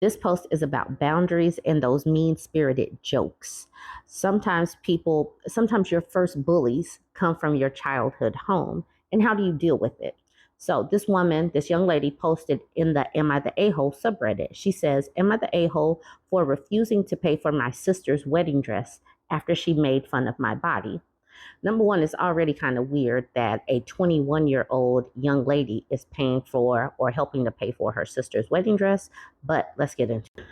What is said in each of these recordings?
This post is about boundaries and those mean-spirited jokes. Sometimes your first bullies come from your childhood home. And how do you deal with it? So this young lady posted in the Am I the A-hole subreddit. She says, Am I the A-hole for refusing to pay for my sister's wedding dress after she made fun of my body? Number one, it's already kind of weird that a 21-year-old young lady is paying for or helping to pay for her sister's wedding dress, but let's get into it.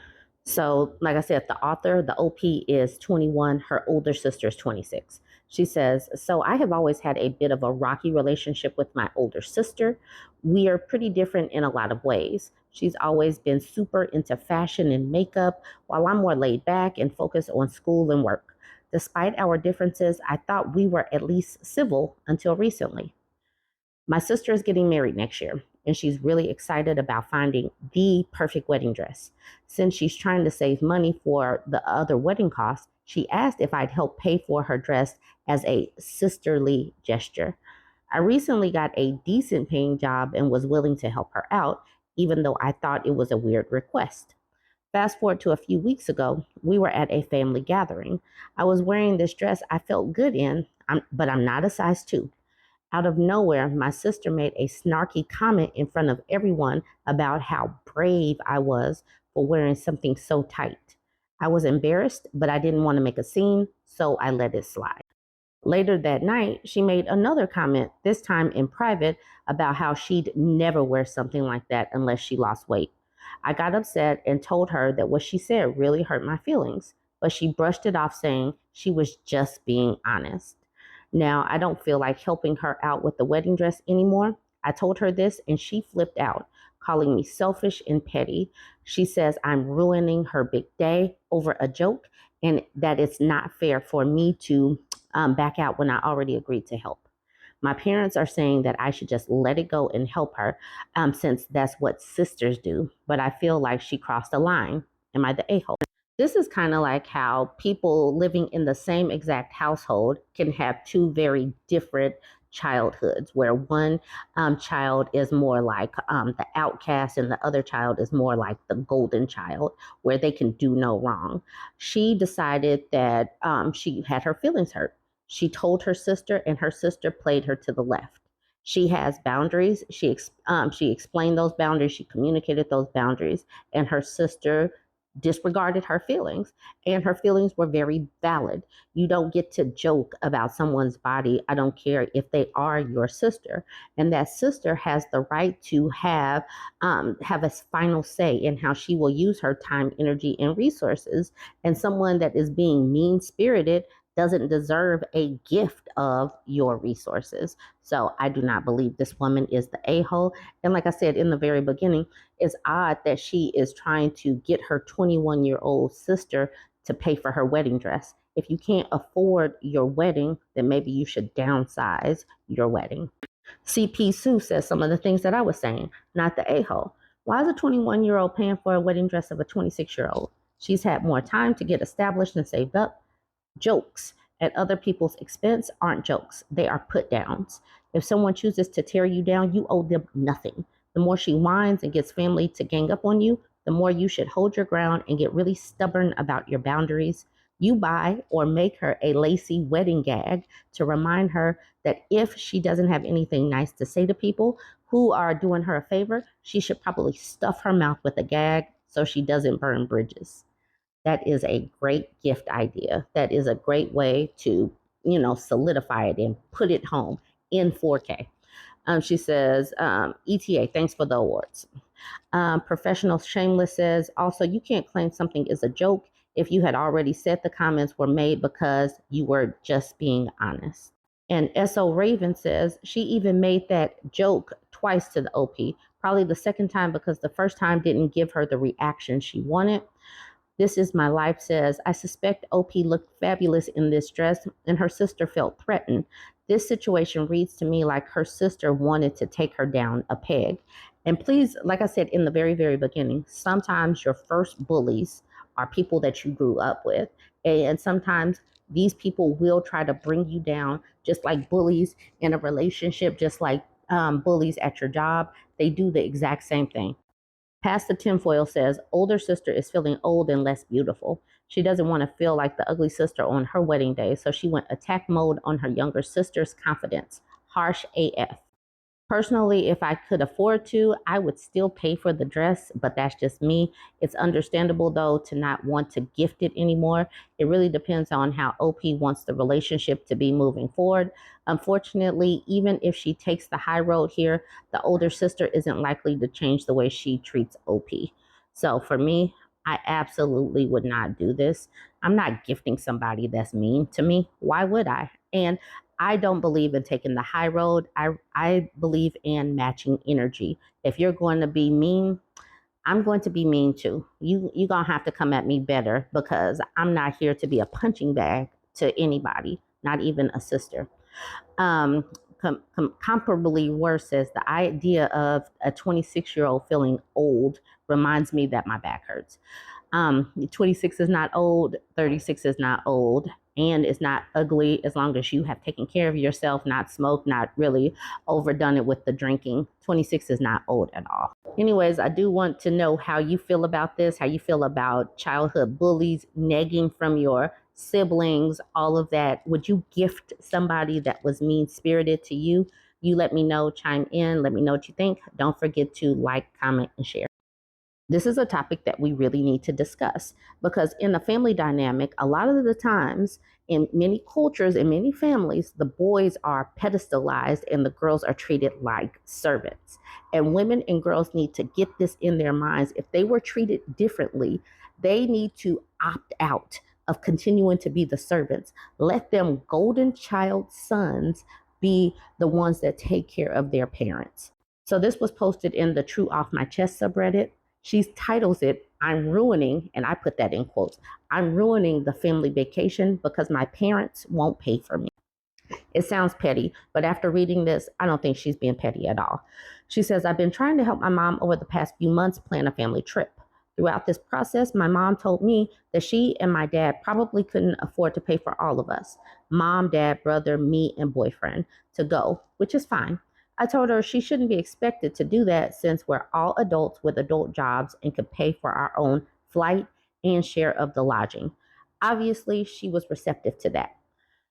So, like I said, the author, the OP, is 21. Her older sister is 26. She says, So I have always had a bit of a rocky relationship with my older sister. We are pretty different in a lot of ways. She's always been super into fashion and makeup, while I'm more laid back and focused on school and work. Despite our differences, I thought we were at least civil until recently. My sister is getting married next year, and she's really excited about finding the perfect wedding dress. Since she's trying to save money for the other wedding costs, she asked if I'd help pay for her dress as a sisterly gesture. I recently got a decent paying job and was willing to help her out, even though I thought it was a weird request. Fast forward to a few weeks ago, we were at a family gathering. I was wearing this dress I felt good in, but I'm not a size 2. Out of nowhere, my sister made a snarky comment in front of everyone about how brave I was for wearing something so tight. I was embarrassed, but I didn't want to make a scene, so I let it slide. Later that night, she made another comment, this time in private, about how she'd never wear something like that unless she lost weight. I got upset and told her that what she said really hurt my feelings, but she brushed it off, saying she was just being honest. Now, I don't feel like helping her out with the wedding dress anymore. I told her this and she flipped out, calling me selfish and petty. She says I'm ruining her big day over a joke and that it's not fair for me to back out when I already agreed to help. My parents are saying that I should just let it go and help her since that's what sisters do. But I feel like she crossed the line. Am I the a-hole? This is kind of like how people living in the same exact household can have two very different childhoods, where one child is more like the outcast and the other child is more like the golden child, where they can do no wrong. She decided that she had her feelings hurt. She told her sister, and her sister played her to the left. She has boundaries. She explained those boundaries. She communicated those boundaries, and her sister disregarded her feelings, and her feelings were very valid. You don't get to joke about someone's body. I don't care if they are your sister, and that sister has the right to have a final say in how she will use her time, energy, and resources. And someone that is being mean spirited doesn't deserve a gift of your resources. So I do not believe this woman is the a-hole. And like I said in the very beginning, it's odd that she is trying to get her 21-year-old sister to pay for her wedding dress. If you can't afford your wedding, then maybe you should downsize your wedding. CP Sue says some of the things that I was saying, not the a-hole. Why is a 21-year-old paying for a wedding dress of a 26-year-old? She's had more time to get established and saved up. Jokes at other people's expense aren't jokes. They are put downs. If someone chooses to tear you down, you owe them nothing. The more she whines and gets family to gang up on you, the more you should hold your ground and get really stubborn about your boundaries. You buy or make her a lacy wedding gag to remind her that if she doesn't have anything nice to say to people who are doing her a favor, she should probably stuff her mouth with a gag so she doesn't burn bridges. That is a great gift idea. That is a great way to, solidify it and put it home in 4K. She says, ETA, thanks for the awards. Professional Shameless says, also, you can't claim something is a joke if you had already said the comments were made because you were just being honest. And SO Raven says, she even made that joke twice to the OP, probably the second time because the first time didn't give her the reaction she wanted. This is My Life says, I suspect OP looked fabulous in this dress and her sister felt threatened. This situation reads to me like her sister wanted to take her down a peg. And please, like I said in the very, very beginning, sometimes your first bullies are people that you grew up with. And sometimes these people will try to bring you down, just like bullies in a relationship, just like bullies at your job. They do the exact same thing. Past the tinfoil says, older sister is feeling old and less beautiful. She doesn't want to feel like the ugly sister on her wedding day, so she went attack mode on her younger sister's confidence. Harsh AF. Personally, if I could afford to, I would still pay for the dress, but that's just me. It's understandable, though, to not want to gift it anymore. It really depends on how OP wants the relationship to be moving forward. Unfortunately, even if she takes the high road here, the older sister isn't likely to change the way she treats OP. So for me, I absolutely would not do this. I'm not gifting somebody that's mean to me. Why would I? And I don't believe in taking the high road. I believe in matching energy. If you're going to be mean, I'm going to be mean too. You're going to have to come at me better because I'm not here to be a punching bag to anybody, not even a sister. Um, Comparably worse says the idea of a 26-year-old feeling old reminds me that my back hurts. 26 is not old, 36 is not old, and it's not ugly as long as you have taken care of yourself, not smoked, not really overdone it with the drinking. 26 is not old at all. Anyways, I do want to know how you feel about this, how you feel about childhood bullies, negging from your siblings, all of that. Would you gift somebody that was mean spirited to you? You let me know, chime in, let me know what you think. Don't forget to like, comment, and share. This is a topic that we really need to discuss because in a family dynamic, a lot of the times in many cultures, in many families, the boys are pedestalized and the girls are treated like servants. And women and girls need to get this in their minds. If they were treated differently, they need to opt out of continuing to be the servants. Let them golden child sons be the ones that take care of their parents. So this was posted in the True Off My Chest subreddit. She titles it, I'm ruining, and I put that in quotes, I'm ruining the family vacation because my parents won't pay for me. It sounds petty, but after reading this, I don't think she's being petty at all. She says, I've been trying to help my mom over the past few months plan a family trip. Throughout this process, my mom told me that she and my dad probably couldn't afford to pay for all of us, mom, dad, brother, me, and boyfriend, to go, which is fine. I told her she shouldn't be expected to do that since we're all adults with adult jobs and could pay for our own flight and share of the lodging. Obviously, she was receptive to that.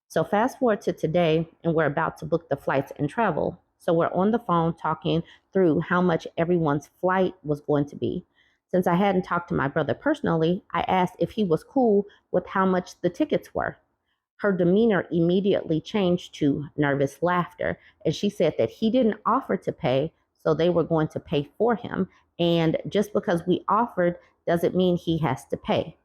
So fast forward to today, and we're about to book the flights and travel. So we're on the phone talking through how much everyone's flight was going to be. Since I hadn't talked to my brother personally, I asked if he was cool with how much the tickets were. Her demeanor immediately changed to nervous laughter, and she said that he didn't offer to pay, so they were going to pay for him. And just because we offered doesn't mean he has to pay.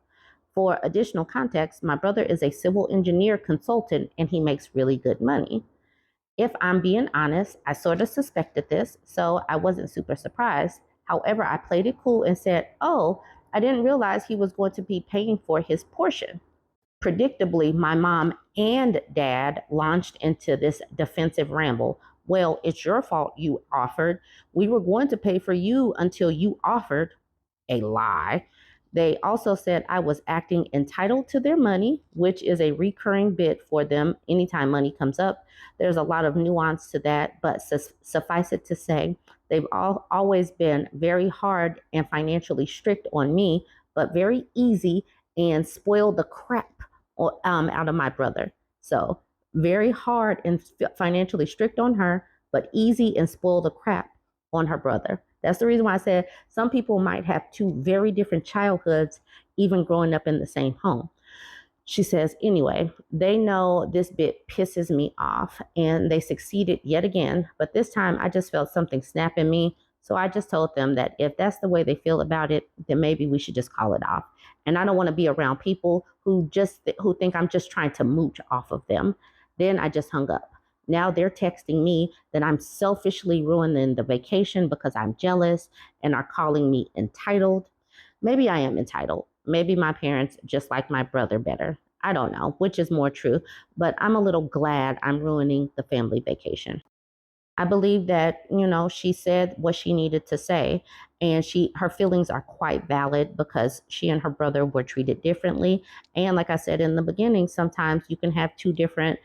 For additional context, my brother is a civil engineer consultant and he makes really good money. If I'm being honest, I sort of suspected this, so I wasn't super surprised. However, I played it cool and said, oh, I didn't realize he was going to be paying for his portion. Predictably, my mom and dad launched into this defensive ramble. Well, it's your fault you offered. We were going to pay for you until you offered. A lie. They also said I was acting entitled to their money, which is a recurring bit for them anytime money comes up. There's a lot of nuance to that, but suffice it to say, they've always been very hard and financially strict on me, but very easy and spoil the crap out of my brother. So very hard and financially strict on her, but easy and spoil the crap on her brother. That's the reason why I said some people might have two very different childhoods, even growing up in the same home. She says, anyway, they know this bit pisses me off and they succeeded yet again. But this time I just felt something snap in me. So I just told them that if that's the way they feel about it, then maybe we should just call it off. And I don't want to be around people who think I'm just trying to mooch off of them. Then I just hung up. Now they're texting me that I'm selfishly ruining the vacation because I'm jealous and are calling me entitled. Maybe I am entitled. Maybe my parents just like my brother better. I don't know which is more true, but I'm a little glad I'm ruining the family vacation. I believe that, she said what she needed to say, and her feelings are quite valid because she and her brother were treated differently. And like I said in the beginning, sometimes you can have two different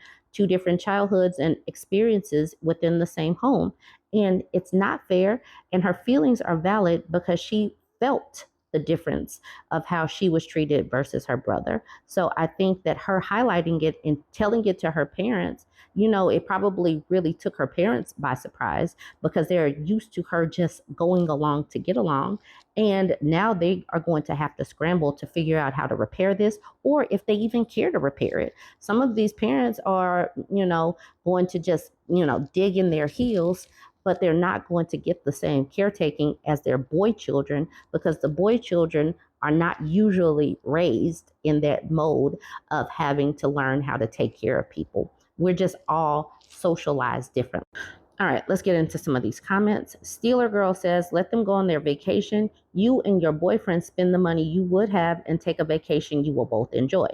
childhoods and experiences within the same home. And it's not fair. And her feelings are valid because she felt the difference of how she was treated versus her brother. So I think that her highlighting it and telling it to her parents, it probably really took her parents by surprise because they're used to her just going along to get along. And now they are going to have to scramble to figure out how to repair this, or if they even care to repair it. Some of these parents are, going to just, dig in their heels, but they're not going to get the same caretaking as their boy children because the boy children are not usually raised in that mode of having to learn how to take care of people. We're just all socialized differently. All right, let's get into some of these comments. Steeler Girl says, let them go on their vacation. You and your boyfriend spend the money you would have and take a vacation you will both enjoy.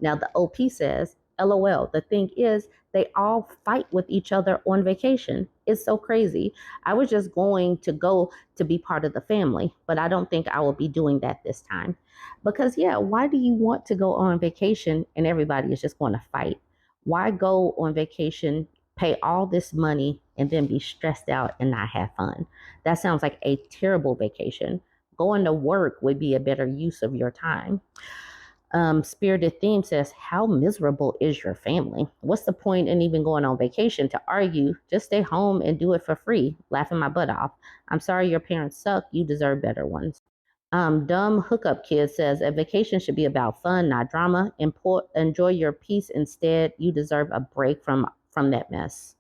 Now, the OP says, LOL, the thing is, they all fight with each other on vacation. It's so crazy. I was just going to go to be part of the family, but I don't think I will be doing that this time. Because, yeah, why do you want to go on vacation and everybody is just going to fight? Why go on vacation, pay all this money, and then be stressed out and not have fun? That sounds like a terrible vacation. Going to work would be a better use of your time. Spirited Theme says, how miserable is your family? What's the point in even going on vacation to argue? Just stay home and do it for free, laughing my butt off. I'm sorry your parents suck. You deserve better ones. Dumb Hookup Kid says, a vacation should be about fun, not drama. Enjoy your peace instead. You deserve a break from that mess.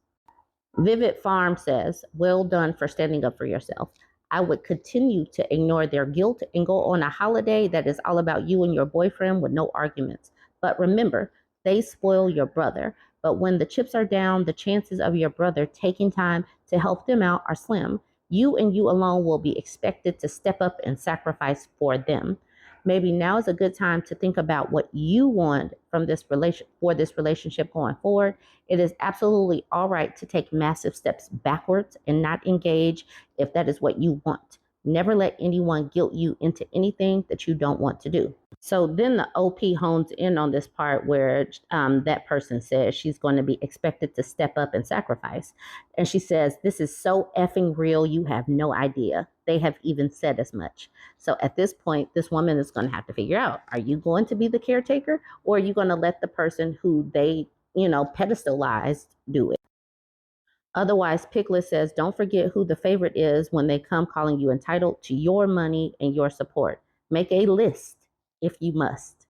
Vivid Farm says, well done for standing up for yourself. I would continue to ignore their guilt and go on a holiday that is all about you and your boyfriend with no arguments. But remember, they spoil your brother. But when the chips are down, the chances of your brother taking time to help them out are slim. You and you alone will be expected to step up and sacrifice for them. Maybe now is a good time to think about what you want from this relationship going forward. It is absolutely all right to take massive steps backwards and not engage if that is what you want. Never let anyone guilt you into anything that you don't want to do. So then the OP hones in on this part where that person says she's going to be expected to step up and sacrifice. And she says, this is so effing real, you have no idea. They have even said as much. So at this point, this woman is going to have to figure out, are you going to be the caretaker, or are you going to let the person who they, pedestalized do it? Otherwise, Piglet says, don't forget who the favorite is when they come calling you entitled to your money and your support. Make a list if you must.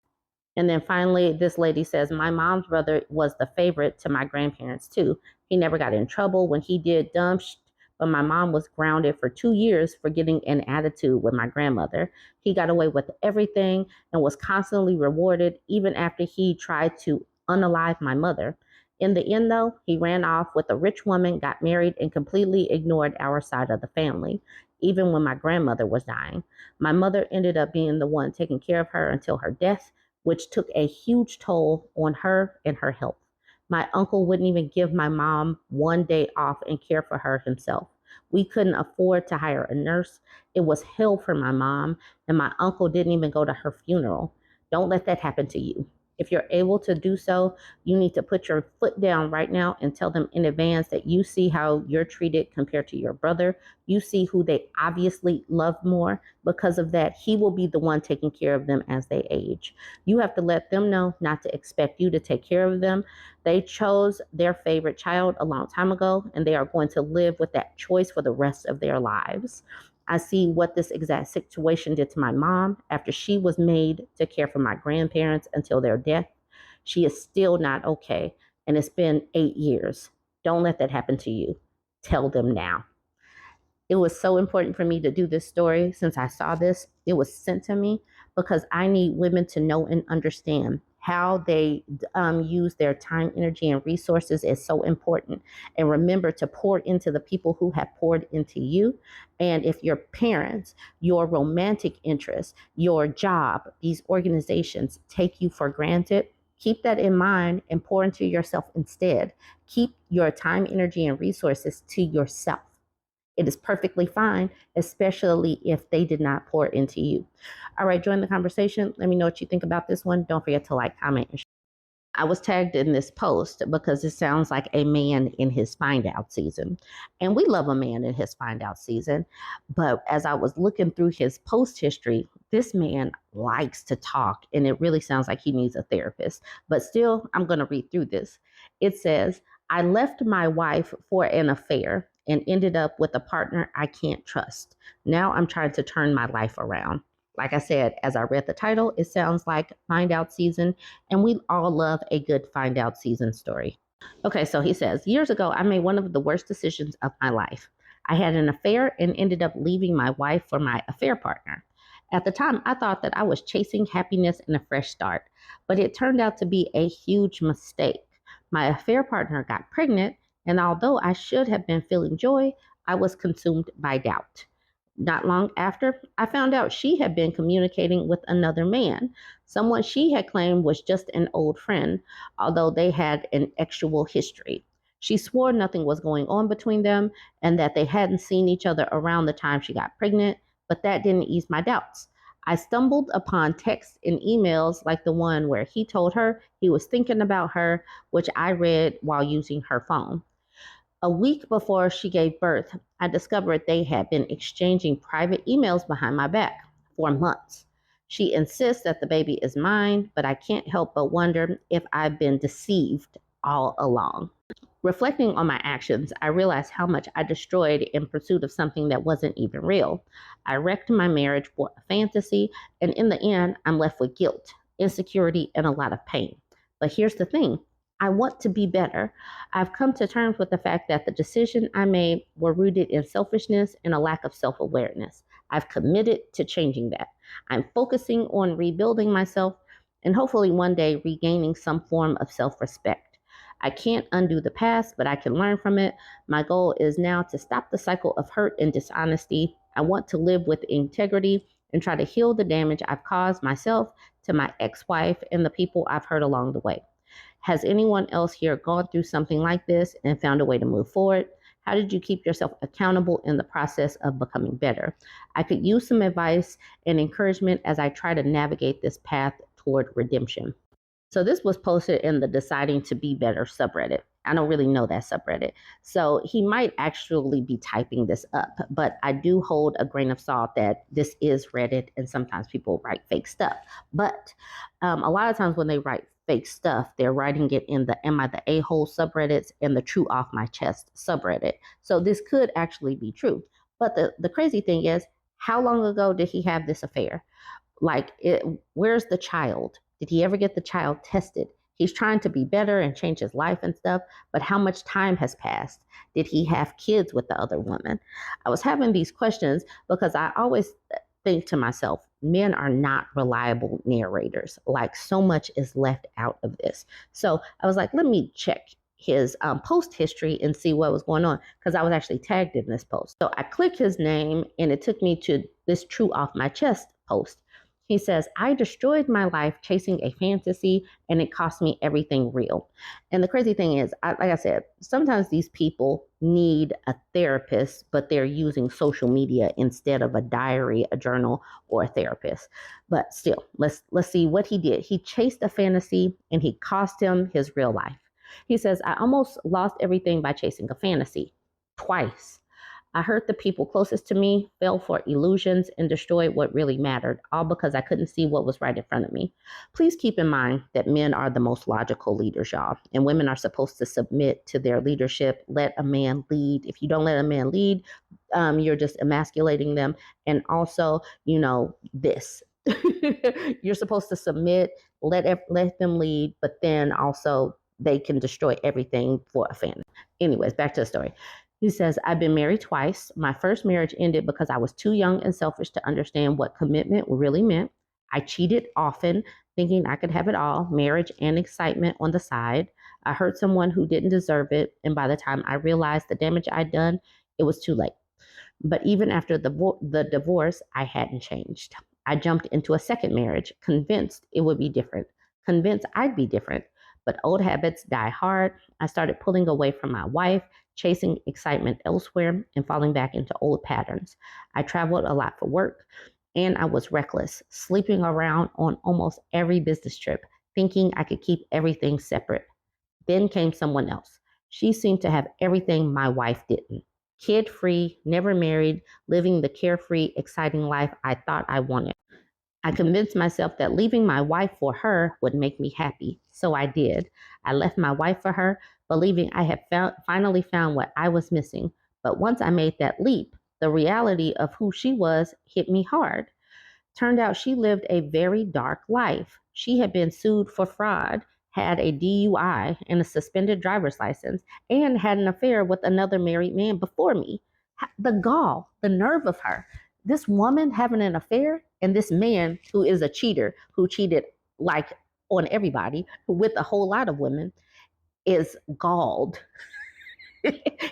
And then finally, this lady says, my mom's brother was the favorite to my grandparents too. He never got in trouble when he did dumb shit, but my mom was grounded for 2 years for getting an attitude with my grandmother. He got away with everything and was constantly rewarded even after he tried to unalive my mother. In the end, though, he ran off with a rich woman, got married, and completely ignored our side of the family, even when my grandmother was dying. My mother ended up being the one taking care of her until her death, which took a huge toll on her and her health. My uncle wouldn't even give my mom 1 day off and care for her himself. We couldn't afford to hire a nurse. It was hell for my mom, and my uncle didn't even go to her funeral. Don't let that happen to you. If you're able to do so, you need to put your foot down right now and tell them in advance that you see how you're treated compared to your brother. You see who they obviously love more. Because of that, he will be the one taking care of them as they age. You have to let them know not to expect you to take care of them. They chose their favorite child a long time ago, and they are going to live with that choice for the rest of their lives. I see what this exact situation did to my mom after she was made to care for my grandparents until their death. She is still not okay, and it's been 8 years. Don't let that happen to you. Tell them now. It was so important for me to do this story since I saw this. It was sent to me because I need women to know and understand how they use their time, energy, and resources is so important. And remember to pour into the people who have poured into you. And if your parents, your romantic interests, your job, these organizations take you for granted, keep that in mind and pour into yourself instead. Keep your time, energy, and resources to yourself. It is perfectly fine, especially if they did not pour into you. All right, join the conversation. Let me know what you think about this one. Don't forget to like, comment, and share. I was tagged in this post because it sounds like a man in his find out season. And we love a man in his find out season. But as I was looking through his post history, this man likes to talk, and it really sounds like he needs a therapist. But still, I'm going to read through this. It says, I left my wife for an affair and ended up with a partner I can't trust. Now I'm trying to turn my life around. Like I said, as I read the title, it sounds like find out season, and we all love a good find out season story. Okay, so he says, years ago, I made one of the worst decisions of my life. I had an affair and ended up leaving my wife for my affair partner. At the time, I thought that I was chasing happiness and a fresh start, but it turned out to be a huge mistake. My affair partner got pregnant, and although I should have been feeling joy, I was consumed by doubt. Not long after, I found out she had been communicating with another man, someone she had claimed was just an old friend, although they had an actual history. She swore nothing was going on between them and that they hadn't seen each other around the time she got pregnant, but that didn't ease my doubts. I stumbled upon texts and emails like the one where he told her he was thinking about her, which I read while using her phone. A week before she gave birth, I discovered they had been exchanging private emails behind my back for months. She insists that the baby is mine, but I can't help but wonder if I've been deceived all along. Reflecting on my actions, I realized how much I destroyed in pursuit of something that wasn't even real. I wrecked my marriage for a fantasy, and in the end, I'm left with guilt, insecurity, and a lot of pain. But here's the thing. I want to be better. I've come to terms with the fact that the decision I made were rooted in selfishness and a lack of self-awareness. I've committed to changing that. I'm focusing on rebuilding myself and hopefully one day regaining some form of self-respect. I can't undo the past, but I can learn from it. My goal is now to stop the cycle of hurt and dishonesty. I want to live with integrity and try to heal the damage I've caused myself, to my ex-wife, and the people I've hurt along the way. Has anyone else here gone through something like this and found a way to move forward? How did you keep yourself accountable in the process of becoming better? I could use some advice and encouragement as I try to navigate this path toward redemption. So this was posted in the Deciding to Be Better subreddit. I don't really know that subreddit. So he might actually be typing this up, but I do hold a grain of salt that this is Reddit and sometimes people write fake stuff. But a lot of times when they write fake stuff, they're writing it in the Am I the A-hole subreddits and the True Off My Chest subreddit. So this could actually be true. But the crazy thing is, how long ago did he have this affair? Where's the child? Did he ever get the child tested? He's trying to be better and change his life and stuff, but how much time has passed? Did he have kids with the other woman? I was having these questions because I always think to myself, men are not reliable narrators. Like, so much is left out of this. So I was like, let me check his post history and see what was going on, because I was actually tagged in this post. So I clicked his name and it took me to this True Off My Chest post. He says, I destroyed my life chasing a fantasy and it cost me everything real. And the crazy thing is, like I said, sometimes these people need a therapist, but they're using social media instead of a diary, a journal, or a therapist. But still, let's see what he did. He chased a fantasy and he cost him his real life. He says, I almost lost everything by chasing a fantasy twice. I hurt the people closest to me, fell for illusions, and destroyed what really mattered, all because I couldn't see what was right in front of me. Please keep in mind that men are the most logical leaders, y'all, and women are supposed to submit to their leadership. Let a man lead. If you don't let a man lead, you're just emasculating them. And also, this. You're supposed to submit, let them lead, but then also they can destroy everything for a fan. Anyways, back to the story. He says, I've been married twice. My first marriage ended because I was too young and selfish to understand what commitment really meant. I cheated often, thinking I could have it all, marriage and excitement on the side. I hurt someone who didn't deserve it, and by the time I realized the damage I'd done, it was too late. But even after the divorce, I hadn't changed. I jumped into a second marriage, convinced it would be different, convinced I'd be different. But old habits die hard. I started pulling away from my wife, chasing excitement elsewhere, and falling back into old patterns. I traveled a lot for work, and I was reckless, sleeping around on almost every business trip, thinking I could keep everything separate. Then came someone else. She seemed to have everything my wife didn't. Kid free, never married, living the carefree, exciting life I thought I wanted. I convinced myself that leaving my wife for her would make me happy. So I did. I left my wife for her, believing I had finally found what I was missing. But once I made that leap, the reality of who she was hit me hard. Turned out she lived a very dark life. She had been sued for fraud, had a DUI and a suspended driver's license, and had an affair with another married man before me. The gall, the nerve of her. This woman having an affair, and this man who is a cheater, who cheated like on everybody with a whole lot of women, is galled.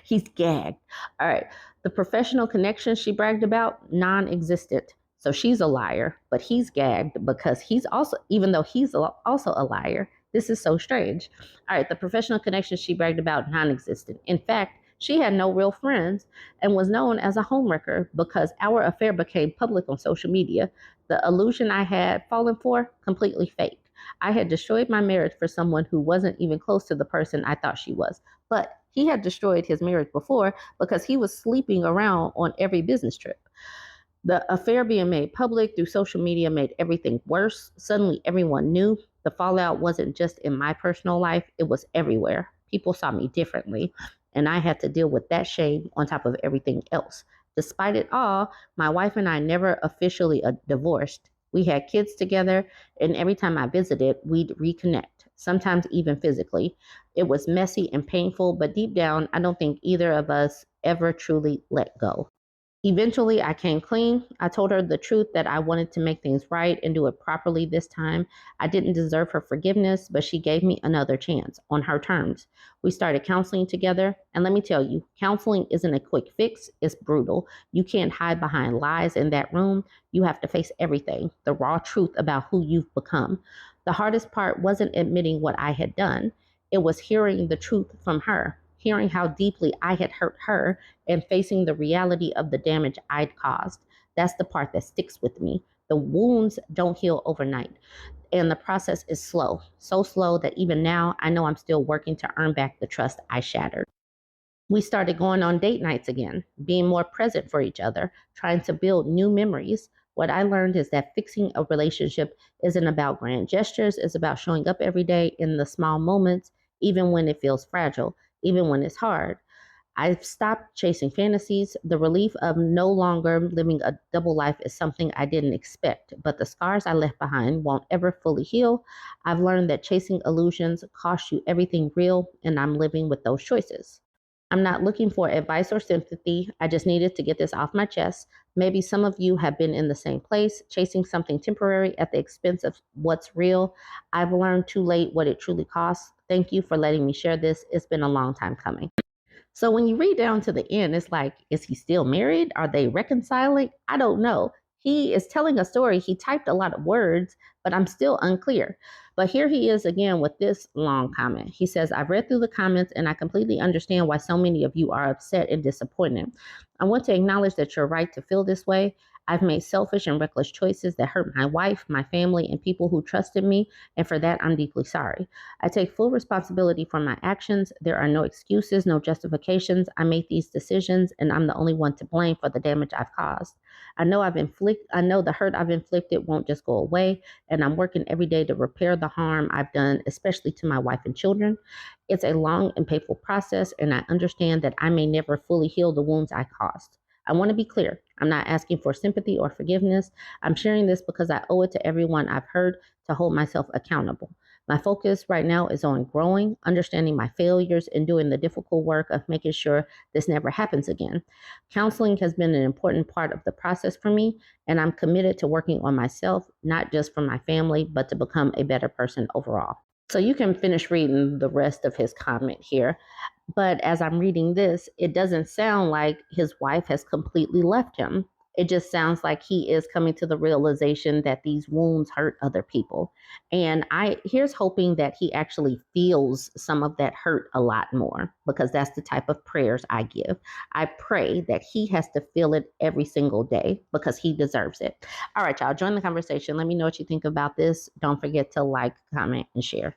He's gagged. All right. The professional connection she bragged about, non existent. So she's a liar, but he's gagged because he's also, even though he's also a liar, this is so strange. All right. The professional connection she bragged about, non existent. In fact, she had no real friends and was known as a homewrecker because our affair became public on social media. The illusion I had fallen for, completely fake. I had destroyed my marriage for someone who wasn't even close to the person I thought she was. But he had destroyed his marriage before because he was sleeping around on every business trip. The affair being made public through social media made everything worse. Suddenly, everyone knew. The fallout wasn't just in my personal life, it was everywhere. People saw me differently, and I had to deal with that shame on top of everything else. Despite it all, my wife and I never officially divorced. We had kids together, and every time I visited, we'd reconnect, sometimes even physically. It was messy and painful, but deep down, I don't think either of us ever truly let go. Eventually, I came clean. I told her the truth that I wanted to make things right and do it properly this time. I didn't deserve her forgiveness, but she gave me another chance on her terms. We started counseling together. And let me tell you, counseling isn't a quick fix, it's brutal. You can't hide behind lies in that room. You have to face everything, the raw truth about who you've become. The hardest part wasn't admitting what I had done, it was hearing the truth from her, hearing how deeply I had hurt her and facing the reality of the damage I'd caused. That's the part that sticks with me. The wounds don't heal overnight, and the process is slow, so slow that even now I know I'm still working to earn back the trust I shattered. We started going on date nights again, being more present for each other, trying to build new memories. What I learned is that fixing a relationship isn't about grand gestures, it's about showing up every day in the small moments, even when it feels fragile, even when it's hard. I've stopped chasing fantasies. The relief of no longer living a double life is something I didn't expect, but the scars I left behind won't ever fully heal. I've learned that chasing illusions costs you everything real, and I'm living with those choices. I'm not looking for advice or sympathy. I just needed to get this off my chest. Maybe some of you have been in the same place, chasing something temporary at the expense of what's real. I've learned too late what it truly costs. Thank you for letting me share this. It's been a long time coming. So when you read down to the end, it's like, is he still married? Are they reconciling? I don't know. He is telling a story. He typed a lot of words, but I'm still unclear. But here he is again with this long comment. He says, I've read through the comments and I completely understand why so many of you are upset and disappointed. I want to acknowledge that you're right to feel this way. I've made selfish and reckless choices that hurt my wife, my family, and people who trusted me, and for that, I'm deeply sorry. I take full responsibility for my actions. There are no excuses, no justifications. I made these decisions, and I'm the only one to blame for the damage I've caused. I know the hurt I've inflicted won't just go away, and I'm working every day to repair the harm I've done, especially to my wife and children. It's a long and painful process, and I understand that I may never fully heal the wounds I caused. I want to be clear. I'm not asking for sympathy or forgiveness. I'm sharing this because I owe it to everyone I've hurt to hold myself accountable. My focus right now is on growing, understanding my failures, and doing the difficult work of making sure this never happens again. Counseling has been an important part of the process for me, and I'm committed to working on myself, not just for my family, but to become a better person overall. So you can finish reading the rest of his comment here. But as I'm reading this, it doesn't sound like his wife has completely left him. It just sounds like he is coming to the realization that these wounds hurt other people. And here's hoping that he actually feels some of that hurt a lot more, because that's the type of prayers I give. I pray that he has to feel it every single day because he deserves it. All right, y'all, join the conversation. Let me know what you think about this. Don't forget to like, comment, and share.